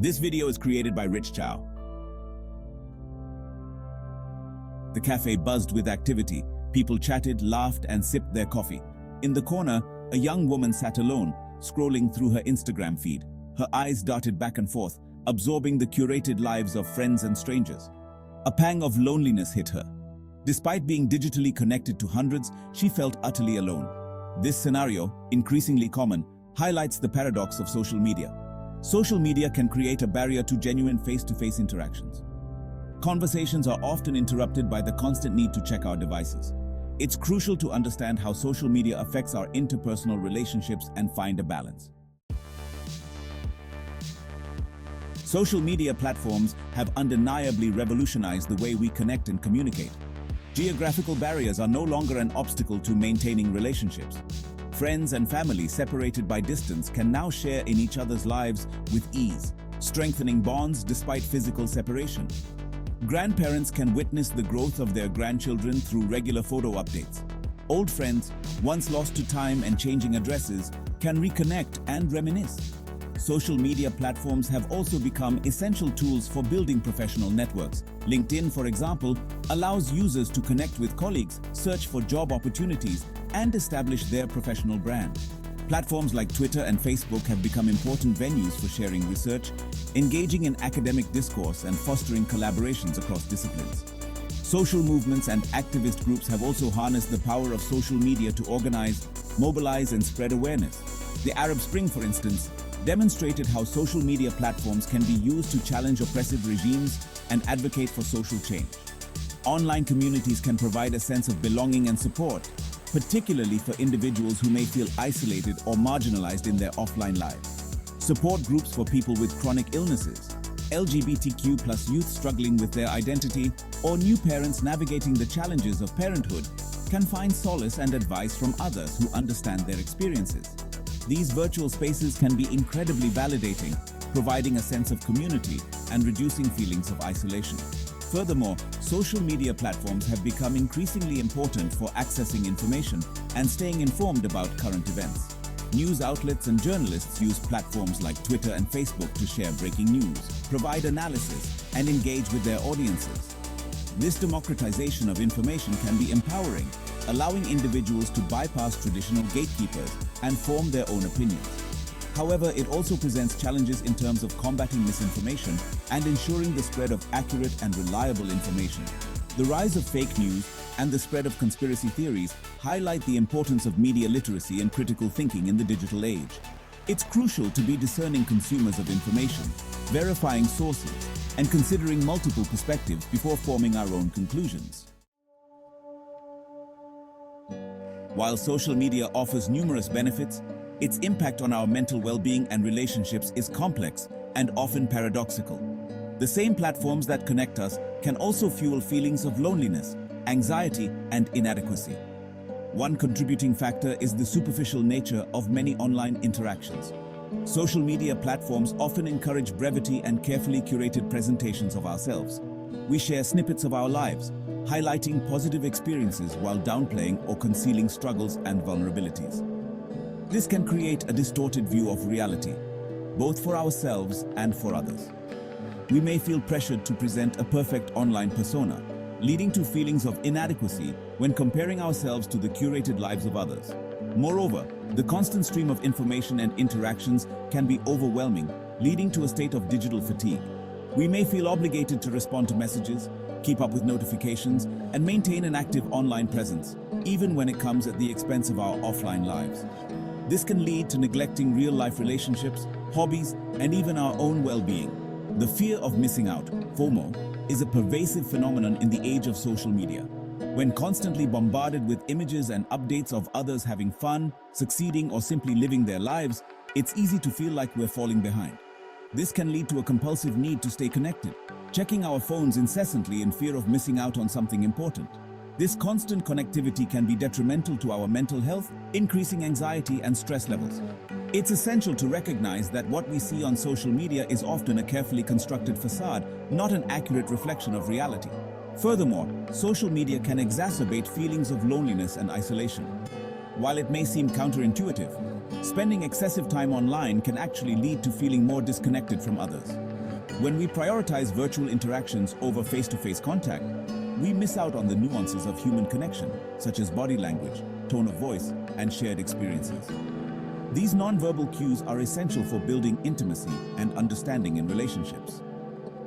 This video is created by Rich Chow. The cafe buzzed with activity. People chatted, laughed, and sipped their coffee. In the corner, a young woman sat alone, scrolling through her Instagram feed. Her eyes darted back and forth, absorbing the curated lives of friends and strangers. A pang of loneliness hit her. Despite being digitally connected to hundreds, she felt utterly alone. This scenario, increasingly common, highlights the paradox of social media. Social media can create a barrier to genuine face-to-face interactions. Conversations are often interrupted by the constant need to check our devices. It's crucial to understand how social media affects our interpersonal relationships and find a balance. Social media platforms have undeniably revolutionized the way we connect and communicate. Geographical barriers are no longer an obstacle to maintaining relationships. Friends and family separated by distance can now share in each other's lives with ease, strengthening bonds despite physical separation. Grandparents can witness the growth of their grandchildren through regular photo updates. Old friends, once lost to time and changing addresses, can reconnect and reminisce. Social media platforms have also become essential tools for building professional networks. LinkedIn, for example, allows users to connect with colleagues, search for job opportunities, and establish their professional brand. Platforms like Twitter and Facebook have become important venues for sharing research, engaging in academic discourse, and fostering collaborations across disciplines. Social movements and activist groups have also harnessed the power of social media to organize, mobilize, and spread awareness. The Arab Spring, for instance, demonstrated how social media platforms can be used to challenge oppressive regimes and advocate for social change. Online communities can provide a sense of belonging and support, particularly for individuals who may feel isolated or marginalized in their offline lives. Support groups for people with chronic illnesses, LGBTQ+ youth struggling with their identity, or new parents navigating the challenges of parenthood can find solace and advice from others who understand their experiences. These virtual spaces can be incredibly validating, providing a sense of community and reducing feelings of isolation. Furthermore, social media platforms have become increasingly important for accessing information and staying informed about current events. News outlets and journalists use platforms like Twitter and Facebook to share breaking news, provide analysis, and engage with their audiences. This democratization of information can be empowering, allowing individuals to bypass traditional gatekeepers and form their own opinions. However, it also presents challenges in terms of combating misinformation and ensuring the spread of accurate and reliable information. The rise of fake news and the spread of conspiracy theories highlight the importance of media literacy and critical thinking in the digital age. It's crucial to be discerning consumers of information, verifying sources, and considering multiple perspectives before forming our own conclusions. While social media offers numerous benefits, its impact on our mental well-being and relationships is complex and often paradoxical. The same platforms that connect us can also fuel feelings of loneliness, anxiety, and inadequacy. One contributing factor is the superficial nature of many online interactions. Social media platforms often encourage brevity and carefully curated presentations of ourselves. We share snippets of our lives, highlighting positive experiences while downplaying or concealing struggles and vulnerabilities. This can create a distorted view of reality, both for ourselves and for others. We may feel pressured to present a perfect online persona, leading to feelings of inadequacy when comparing ourselves to the curated lives of others. Moreover, the constant stream of information and interactions can be overwhelming, leading to a state of digital fatigue. We may feel obligated to respond to messages, keep up with notifications, and maintain an active online presence, even when it comes at the expense of our offline lives. This can lead to neglecting real-life relationships, hobbies, and even our own well-being. The fear of missing out, FOMO, is a pervasive phenomenon in the age of social media. When constantly bombarded with images and updates of others having fun, succeeding, or simply living their lives, it's easy to feel like we're falling behind. This can lead to a compulsive need to stay connected, checking our phones incessantly in fear of missing out on something important. This constant connectivity can be detrimental to our mental health, increasing anxiety and stress levels. It's essential to recognize that what we see on social media is often a carefully constructed facade, not an accurate reflection of reality. Furthermore, social media can exacerbate feelings of loneliness and isolation. While it may seem counterintuitive, spending excessive time online can actually lead to feeling more disconnected from others. When we prioritize virtual interactions over face-to-face contact, we miss out on the nuances of human connection, such as body language, tone of voice, and shared experiences. These nonverbal cues are essential for building intimacy and understanding in relationships.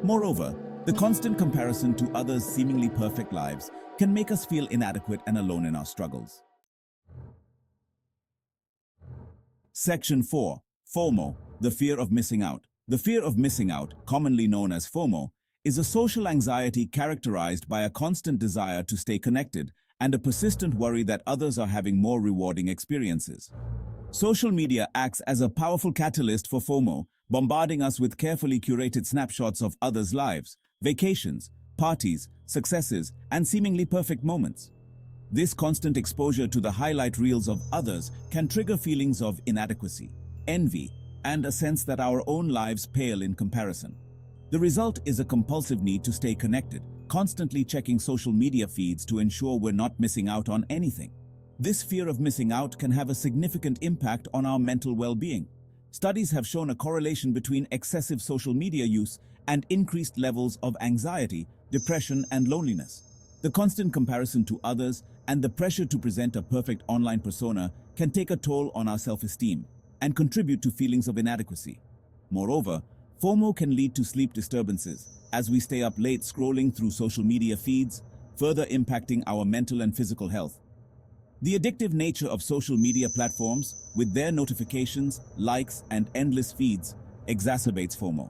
Moreover, the constant comparison to others' seemingly perfect lives can make us feel inadequate and alone in our struggles. Section 4. FOMO, the fear of missing out. The fear of missing out, commonly known as FOMO, is a social anxiety characterized by a constant desire to stay connected and a persistent worry that others are having more rewarding experiences. Social media acts as a powerful catalyst for FOMO, bombarding us with carefully curated snapshots of others' lives, vacations, parties, successes, and seemingly perfect moments. This constant exposure to the highlight reels of others can trigger feelings of inadequacy, envy, and a sense that our own lives pale in comparison. The result is a compulsive need to stay connected, constantly checking social media feeds to ensure we're not missing out on anything. This fear of missing out can have a significant impact on our mental well-being. Studies have shown a correlation between excessive social media use and increased levels of anxiety, depression, and loneliness. The constant comparison to others and the pressure to present a perfect online persona can take a toll on our self-esteem and contribute to feelings of inadequacy. Moreover, FOMO can lead to sleep disturbances as we stay up late scrolling through social media feeds, further impacting our mental and physical health. The addictive nature of social media platforms, with their notifications, likes, and endless feeds, exacerbates FOMO.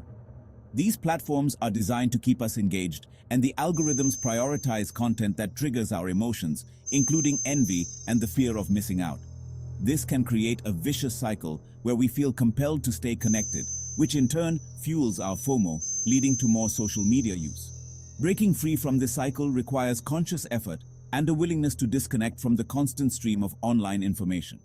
These platforms are designed to keep us engaged, and the algorithms prioritize content that triggers our emotions, including envy and the fear of missing out. This can create a vicious cycle where we feel compelled to stay connected, which in turn fuels our FOMO, leading to more social media use. Breaking free from this cycle requires conscious effort and a willingness to disconnect from the constant stream of online information.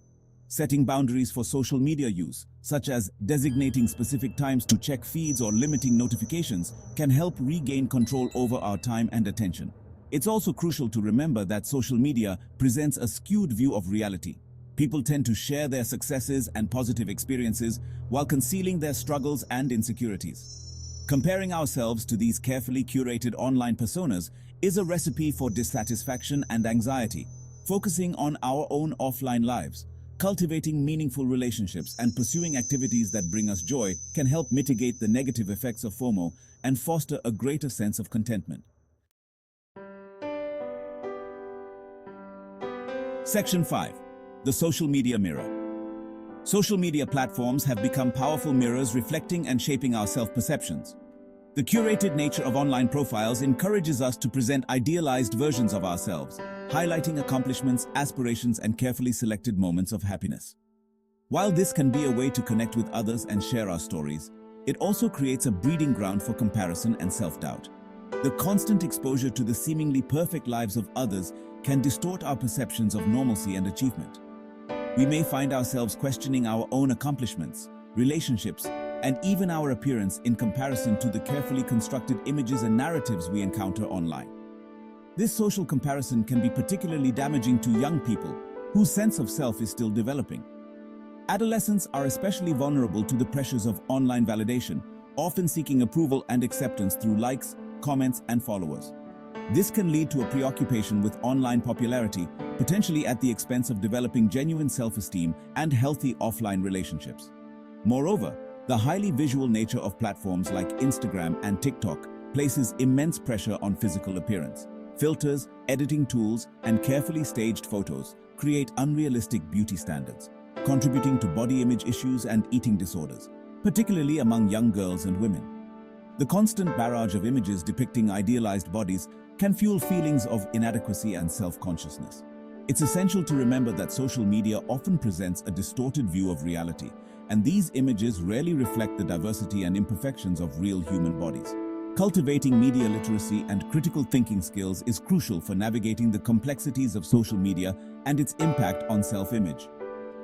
Setting boundaries for social media use, such as designating specific times to check feeds or limiting notifications, can help regain control over our time and attention. It's also crucial to remember that social media presents a skewed view of reality. People tend to share their successes and positive experiences while concealing their struggles and insecurities. Comparing ourselves to these carefully curated online personas is a recipe for dissatisfaction and anxiety. Focusing on our own offline lives, cultivating meaningful relationships, and pursuing activities that bring us joy can help mitigate the negative effects of FOMO and foster a greater sense of contentment. Section 5. The social media mirror. Social media platforms have become powerful mirrors reflecting and shaping our self-perceptions. The curated nature of online profiles encourages us to present idealized versions of ourselves, highlighting accomplishments, aspirations, and carefully selected moments of happiness. While this can be a way to connect with others and share our stories, it also creates a breeding ground for comparison and self-doubt. The constant exposure to the seemingly perfect lives of others can distort our perceptions of normalcy and achievement. We may find ourselves questioning our own accomplishments, relationships, and even our appearance in comparison to the carefully constructed images and narratives we encounter online. This social comparison can be particularly damaging to young people whose sense of self is still developing. Adolescents are especially vulnerable to the pressures of online validation, often seeking approval and acceptance through likes, comments, and followers. This can lead to a preoccupation with online popularity, potentially at the expense of developing genuine self-esteem and healthy offline relationships. Moreover, the highly visual nature of platforms like Instagram and TikTok places immense pressure on physical appearance. Filters, editing tools, and carefully staged photos create unrealistic beauty standards, contributing to body image issues and eating disorders, particularly among young girls and women. The constant barrage of images depicting idealized bodies can fuel feelings of inadequacy and self-consciousness. It's essential to remember that social media often presents a distorted view of reality, and these images rarely reflect the diversity and imperfections of real human bodies. Cultivating media literacy and critical thinking skills is crucial for navigating the complexities of social media and its impact on self-image.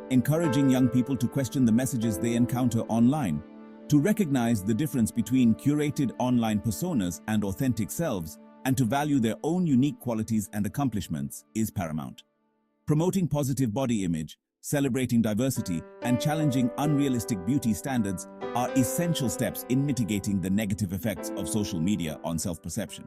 Encouraging young people to question the messages they encounter online, to recognize the difference between curated online personas and authentic selves, and to value their own unique qualities and accomplishments is paramount. Promoting positive body image, celebrating diversity, and challenging unrealistic beauty standards are essential steps in mitigating the negative effects of social media on self-perception.